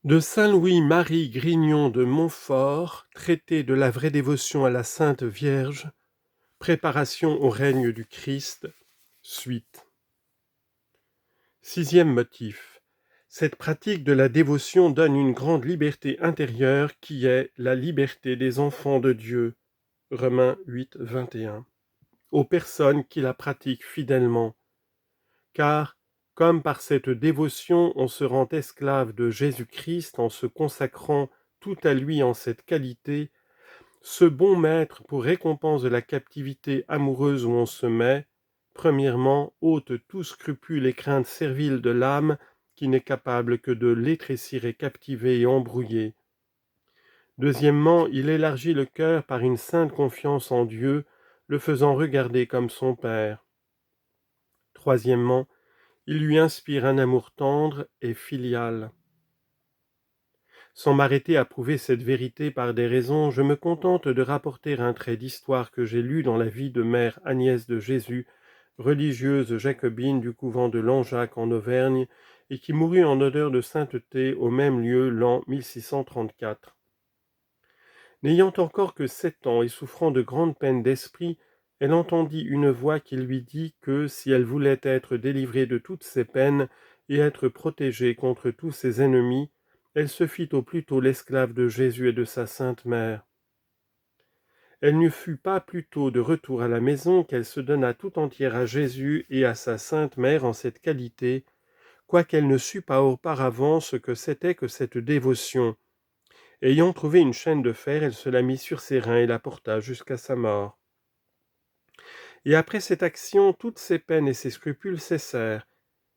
De Saint Louis-Marie Grignon de Montfort, traité de la vraie dévotion à la Sainte Vierge, préparation au règne du Christ, suite. Sixième motif. Cette pratique de la dévotion donne une grande liberté intérieure qui est la liberté des enfants de Dieu. Romains 8, 21. Aux personnes qui la pratiquent fidèlement. Car, comme par cette dévotion on se rend esclave de Jésus-Christ en se consacrant tout à lui en cette qualité, ce bon maître, pour récompense de la captivité amoureuse où on se met, premièrement, ôte tout scrupule et crainte servile de l'âme qui n'est capable que de l'étrécir et captiver et embrouiller. Deuxièmement, il élargit le cœur par une sainte confiance en Dieu, le faisant regarder comme son Père. Troisièmement, il lui inspire un amour tendre et filial. Sans m'arrêter à prouver cette vérité par des raisons, je me contente de rapporter un trait d'histoire que j'ai lu dans la vie de mère Agnès de Jésus, religieuse jacobine du couvent de Langeac en Auvergne, et qui mourut en odeur de sainteté au même lieu l'an 1634. N'ayant encore que 7 ans et souffrant de grandes peines d'esprit, elle entendit une voix qui lui dit que, si elle voulait être délivrée de toutes ses peines et être protégée contre tous ses ennemis, elle se fit au plus tôt l'esclave de Jésus et de sa sainte mère. Elle ne fut pas plus tôt de retour à la maison qu'elle se donna tout entière à Jésus et à sa sainte mère en cette qualité, quoiqu'elle ne sût pas auparavant ce que c'était que cette dévotion. Ayant trouvé une chaîne de fer, elle se la mit sur ses reins et la porta jusqu'à sa mort. Et après cette action, toutes ses peines et ses scrupules cessèrent,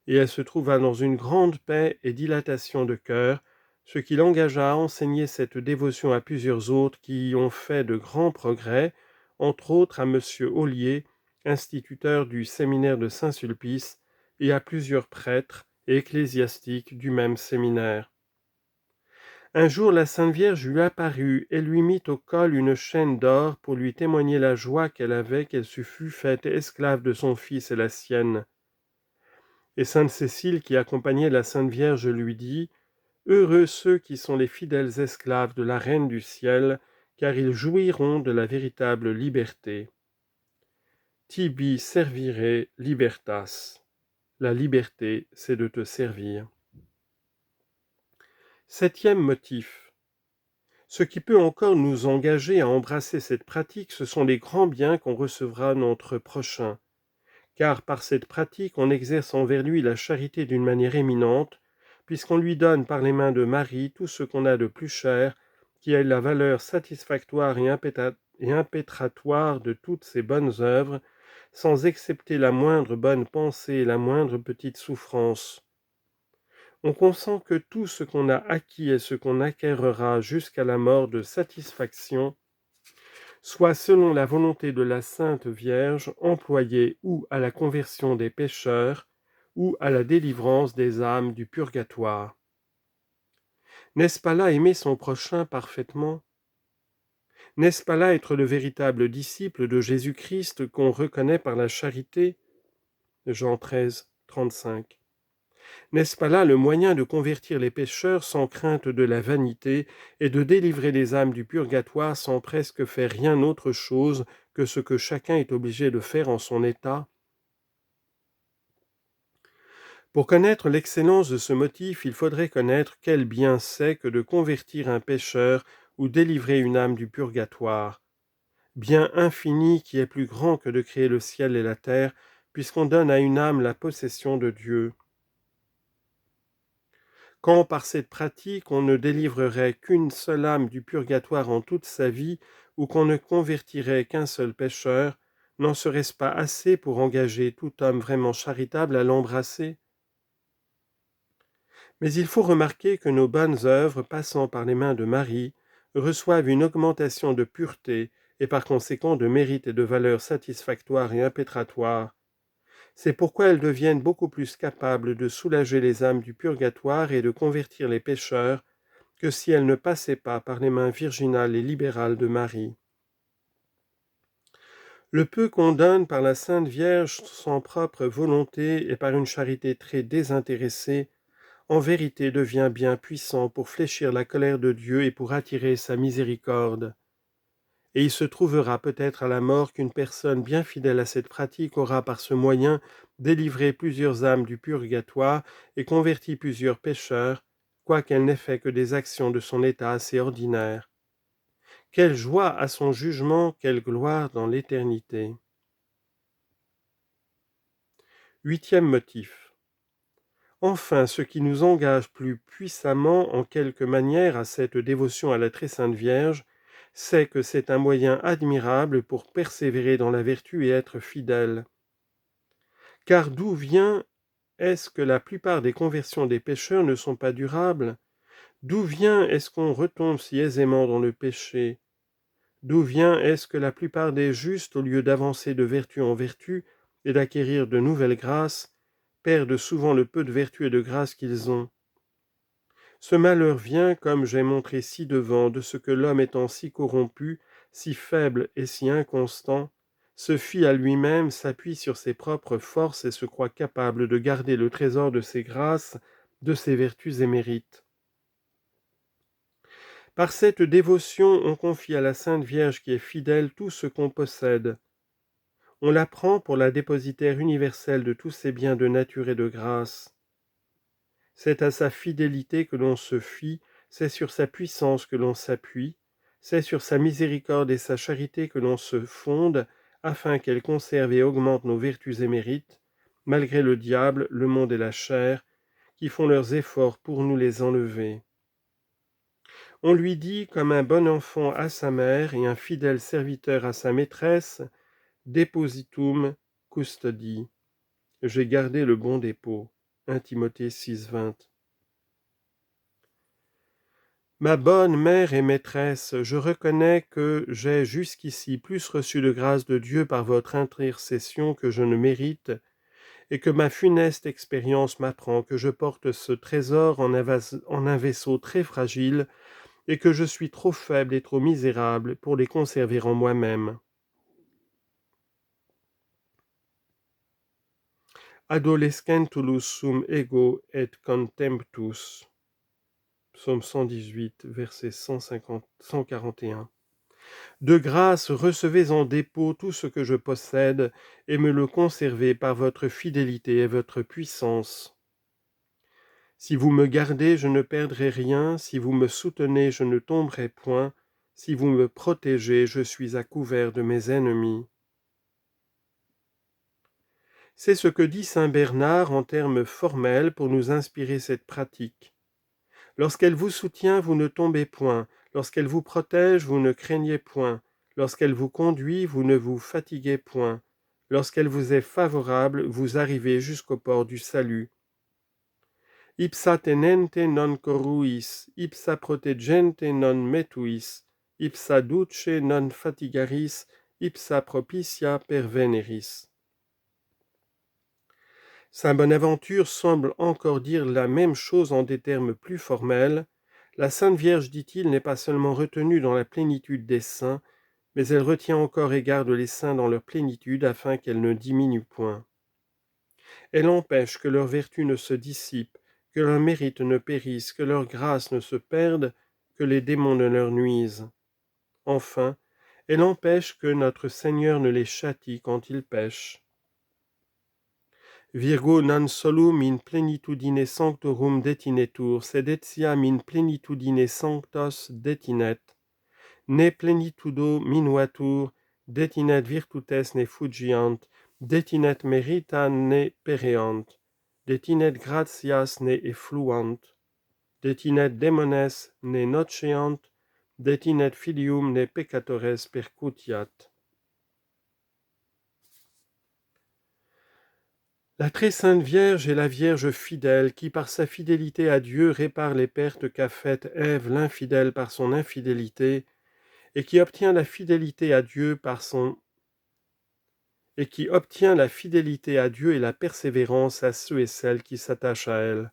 et elle se trouva dans une grande paix et dilatation de cœur, ce qui l'engagea à enseigner cette dévotion à plusieurs autres qui y ont fait de grands progrès, entre autres à M. Ollier, instituteur du séminaire de Saint-Sulpice, et à plusieurs prêtres et ecclésiastiques du même séminaire. Un jour la Sainte Vierge lui apparut et lui mit au col une chaîne d'or pour lui témoigner la joie qu'elle avait qu'elle se fût faite esclave de son fils et la sienne. Et sainte Cécile, qui accompagnait la Sainte Vierge, lui dit « Heureux ceux qui sont les fidèles esclaves de la Reine du ciel, car ils jouiront de la véritable liberté. » Tibi servire libertas. La liberté, c'est de te servir. Septième motif. Ce qui peut encore nous engager à embrasser cette pratique, ce sont les grands biens qu'on recevra de notre prochain. Car par cette pratique, on exerce envers lui la charité d'une manière éminente, puisqu'on lui donne par les mains de Marie tout ce qu'on a de plus cher, qui est la valeur satisfactoire et impétratoire de toutes ses bonnes œuvres, sans excepter la moindre bonne pensée et la moindre petite souffrance. On consent que tout ce qu'on a acquis et ce qu'on acquérera jusqu'à la mort de satisfaction soit selon la volonté de la Sainte Vierge employé ou à la conversion des pécheurs ou à la délivrance des âmes du purgatoire. N'est-ce pas là aimer son prochain parfaitement? N'est-ce pas là être le véritable disciple de Jésus-Christ qu'on reconnaît par la charité? Jean 13, 35. N'est-ce pas là le moyen de convertir les pécheurs sans crainte de la vanité et de délivrer les âmes du purgatoire sans presque faire rien autre chose que ce que chacun est obligé de faire en son état? Pour connaître l'excellence de ce motif, il faudrait connaître quel bien c'est que de convertir un pécheur ou délivrer une âme du purgatoire. Bien infini qui est plus grand que de créer le ciel et la terre, puisqu'on donne à une âme la possession de Dieu. Quand par cette pratique on ne délivrerait qu'une seule âme du purgatoire en toute sa vie, ou qu'on ne convertirait qu'un seul pécheur, n'en serait-ce pas assez pour engager tout homme vraiment charitable à l'embrasser? Mais il faut remarquer que nos bonnes œuvres, passant par les mains de Marie, reçoivent une augmentation de pureté et par conséquent de mérite et de valeur satisfactoire et impétratoire. C'est pourquoi elles deviennent beaucoup plus capables de soulager les âmes du purgatoire et de convertir les pécheurs que si elles ne passaient pas par les mains virginales et libérales de Marie. Le peu qu'on donne par la Sainte Vierge sans propre volonté et par une charité très désintéressée en vérité devient bien puissant pour fléchir la colère de Dieu et pour attirer sa miséricorde. Et il se trouvera peut-être à la mort qu'une personne bien fidèle à cette pratique aura par ce moyen délivré plusieurs âmes du purgatoire et converti plusieurs pécheurs, quoiqu'elle n'ait fait que des actions de son état assez ordinaire. Quelle joie à son jugement, quelle gloire dans l'éternité. Huitième motif. Enfin, ce qui nous engage plus puissamment en quelque manière à cette dévotion à la très sainte Vierge, c'est que c'est un moyen admirable pour persévérer dans la vertu et être fidèle. Car d'où vient est-ce que la plupart des conversions des pécheurs ne sont pas durables? D'où vient est-ce qu'on retombe si aisément dans le péché? D'où vient est-ce que la plupart des justes, au lieu d'avancer de vertu en vertu et d'acquérir de nouvelles grâces, perdent souvent le peu de vertu et de grâce qu'ils ont? Ce malheur vient, comme j'ai montré ci-devant, de ce que l'homme étant si corrompu, si faible et si inconstant, se fie à lui-même, s'appuie sur ses propres forces et se croit capable de garder le trésor de ses grâces, de ses vertus et mérites. Par cette dévotion, on confie à la Sainte Vierge qui est fidèle tout ce qu'on possède. On la prend pour la dépositaire universelle de tous ses biens de nature et de grâce. C'est à sa fidélité que l'on se fie, c'est sur sa puissance que l'on s'appuie, c'est sur sa miséricorde et sa charité que l'on se fonde, afin qu'elle conserve et augmente nos vertus et mérites, malgré le diable, le monde et la chair, qui font leurs efforts pour nous les enlever. On lui dit, comme un bon enfant à sa mère et un fidèle serviteur à sa maîtresse, « Depositum custodi » j'ai gardé le bon dépôt. 1 Timothée 6,20. Ma bonne mère et maîtresse, je reconnais que j'ai jusqu'ici plus reçu de grâce de Dieu par votre intercession que je ne mérite, et que ma funeste expérience m'apprend que je porte ce trésor en un vaisseau très fragile, et que je suis trop faible et trop misérable pour les conserver en moi-même. Adolescentulus sum ego et contemptus. Psaume 118, verset 141. De grâce, recevez en dépôt tout ce que je possède, et me le conservez par votre fidélité et votre puissance. Si vous me gardez, je ne perdrai rien, si vous me soutenez, je ne tomberai point, si vous me protégez, je suis à couvert de mes ennemis. C'est ce que dit saint Bernard en termes formels pour nous inspirer cette pratique. Lorsqu'elle vous soutient, vous ne tombez point, lorsqu'elle vous protège, vous ne craignez point, lorsqu'elle vous conduit, vous ne vous fatiguez point, lorsqu'elle vous est favorable, vous arrivez jusqu'au port du salut. Ipsa tenente non corruis, ipsa protegente non metuis, ipsa duce non fatigaris, ipsa propitia perveneris. Saint Bonaventure semble encore dire la même chose en des termes plus formels. La Sainte Vierge, dit-il, n'est pas seulement retenue dans la plénitude des saints, mais elle retient encore et garde les saints dans leur plénitude afin qu'elle ne diminue point. Elle empêche que leur vertu ne se dissipe, que leur mérite ne périsse, que leur grâce ne se perde, que les démons ne leur nuisent. Enfin, elle empêche que notre Seigneur ne les châtie quand ils pêchent. Virgo non solum in plenitudine sanctorum detinetur, sed etiam in plenitudine sanctos detinet. Ne plenitudo minuatur, detinet virtutes ne fugiant, detinet merita ne pereant, detinet gratias ne effluant, detinet demones ne noceant, detinet filium ne peccatores percutiat. La très sainte Vierge est la Vierge fidèle qui, par sa fidélité à Dieu, répare les pertes qu'a faites Ève l'infidèle par son infidélité, et qui obtient la fidélité à Dieu et la persévérance à ceux et celles qui s'attachent à elle.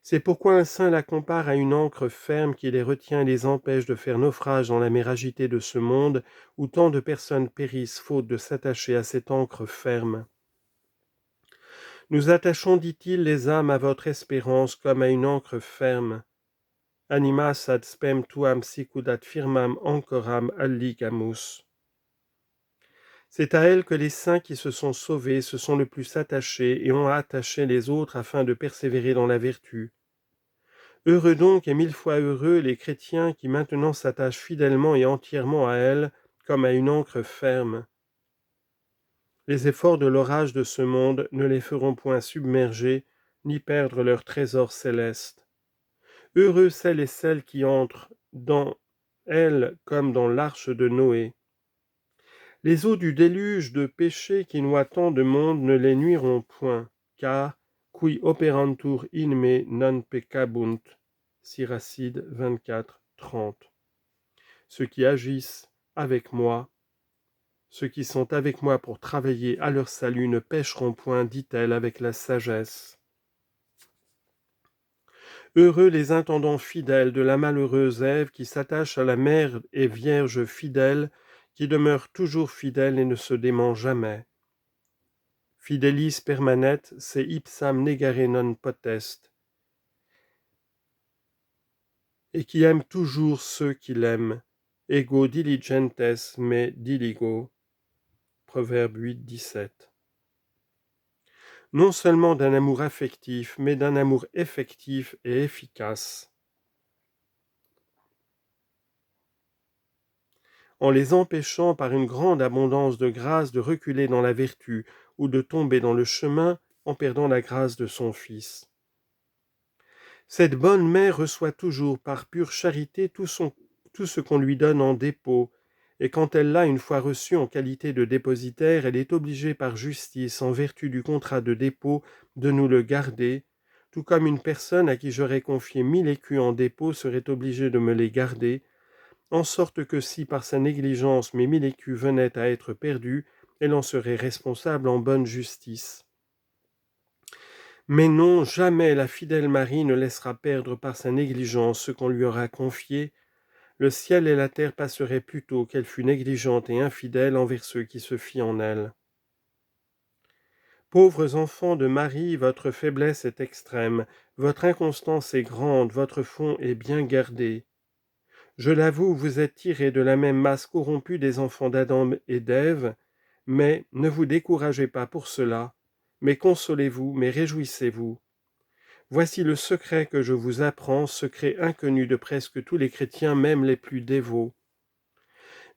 C'est pourquoi un saint la compare à une ancre ferme qui les retient et les empêche de faire naufrage dans la mer agitée de ce monde où tant de personnes périssent faute de s'attacher à cette ancre ferme. Nous attachons, dit-il, les âmes à votre espérance comme à une ancre ferme. Animas ad spem tuam sicudat firmam ancoram alligamus. C'est à elle que les saints qui se sont sauvés se sont le plus attachés et ont attaché les autres afin de persévérer dans la vertu. Heureux donc et mille fois heureux les chrétiens qui maintenant s'attachent fidèlement et entièrement à elle comme à une ancre ferme. Les efforts de l'orage de ce monde ne les feront point submerger ni perdre leur trésor céleste. Heureux celles et celles qui entrent dans elle comme dans l'arche de Noé. Les eaux du déluge de péché qui noient tant de monde ne les nuiront point, car qui operantur in me non peccabunt. Siracide 24, 30. Ceux qui agissent avec moi, ceux qui sont avec moi pour travailler à leur salut ne pécheront point, dit-elle avec la sagesse. Heureux les intendants fidèles de la malheureuse Ève qui s'attachent à la mère et vierge fidèle, qui demeure toujours fidèle et ne se dément jamais. Fidelis permanet se ipsam negare non potest, et qui aime toujours ceux qui l'aiment. Ego diligentes me diligo. Proverbe 8, 17. Non seulement d'un amour affectif, mais d'un amour effectif et efficace. En les empêchant par une grande abondance de grâce de reculer dans la vertu ou de tomber dans le chemin en perdant la grâce de son Fils. Cette bonne mère reçoit toujours par pure charité tout ce qu'on lui donne en dépôt, et quand elle l'a une fois reçu en qualité de dépositaire, elle est obligée par justice, en vertu du contrat de dépôt, de nous le garder, tout comme une personne à qui j'aurais confié 1000 écus en dépôt serait obligée de me les garder, en sorte que si par sa négligence mes 1000 écus venaient à être perdus, elle en serait responsable en bonne justice. Mais non, jamais la fidèle Marie ne laissera perdre par sa négligence ce qu'on lui aura confié. Le ciel et la terre passeraient plutôt qu'elle fût négligente et infidèle envers ceux qui se fient en elle. Pauvres enfants de Marie, votre faiblesse est extrême, votre inconstance est grande, votre fond est bien gardé. Je l'avoue, vous êtes tirés de la même masse corrompue des enfants d'Adam et d'Ève, mais ne vous découragez pas pour cela, mais consolez-vous, mais réjouissez-vous. Voici le secret que je vous apprends, secret inconnu de presque tous les chrétiens, même les plus dévots.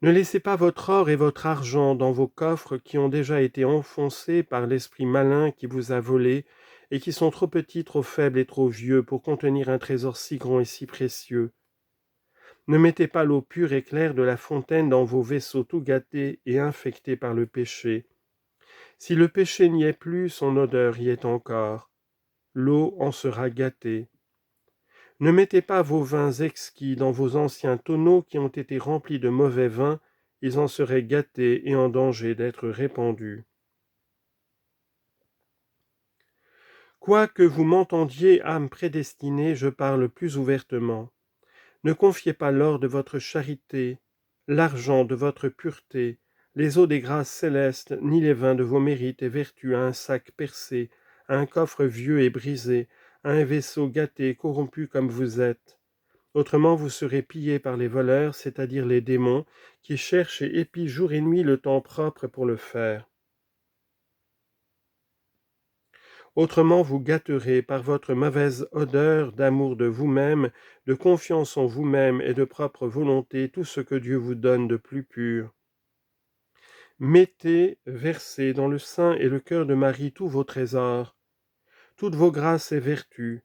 Ne laissez pas votre or et votre argent dans vos coffres qui ont déjà été enfoncés par l'esprit malin qui vous a volé et qui sont trop petits, trop faibles et trop vieux pour contenir un trésor si grand et si précieux. Ne mettez pas l'eau pure et claire de la fontaine dans vos vaisseaux tout gâtés et infectés par le péché. Si le péché n'y est plus, son odeur y est encore. L'eau en sera gâtée. Ne mettez pas vos vins exquis dans vos anciens tonneaux qui ont été remplis de mauvais vin, ils en seraient gâtés et en danger d'être répandus. Quoique vous m'entendiez, âme prédestinée, je parle plus ouvertement. Ne confiez pas l'or de votre charité, l'argent de votre pureté, les eaux des grâces célestes, ni les vins de vos mérites et vertus à un sac percé, à un coffre vieux et brisé, à un vaisseau gâté, corrompu comme vous êtes. Autrement vous serez pillés par les voleurs, c'est-à-dire les démons, qui cherchent et épient jour et nuit le temps propre pour le faire. Autrement vous gâterez par votre mauvaise odeur d'amour de vous-même, de confiance en vous-même et de propre volonté tout ce que Dieu vous donne de plus pur. Mettez, versez dans le sein et le cœur de Marie tous vos trésors, toutes vos grâces et vertus.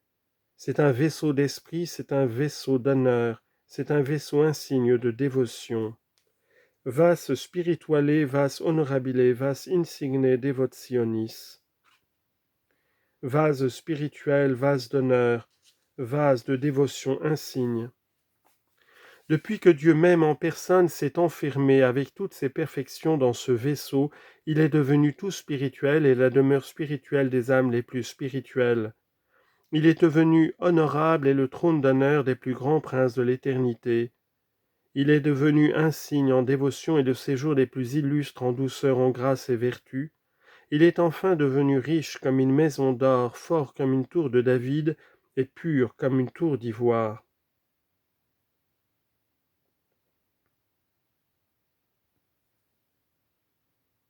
C'est un vaisseau d'esprit, c'est un vaisseau d'honneur, c'est un vaisseau insigne de dévotion. Vas spirituale, vas honorabile, vas insigne devotionis. Vase spirituel, vase d'honneur, vase de dévotion insigne. Depuis que Dieu même en personne s'est enfermé avec toutes ses perfections dans ce vaisseau, il est devenu tout spirituel et la demeure spirituelle des âmes les plus spirituelles. Il est devenu honorable et le trône d'honneur des plus grands princes de l'éternité. Il est devenu insigne en dévotion et le séjour des plus illustres en douceur, en grâce et vertu, Il est enfin devenu riche comme une maison d'or, fort comme une tour de David, et pur comme une tour d'ivoire.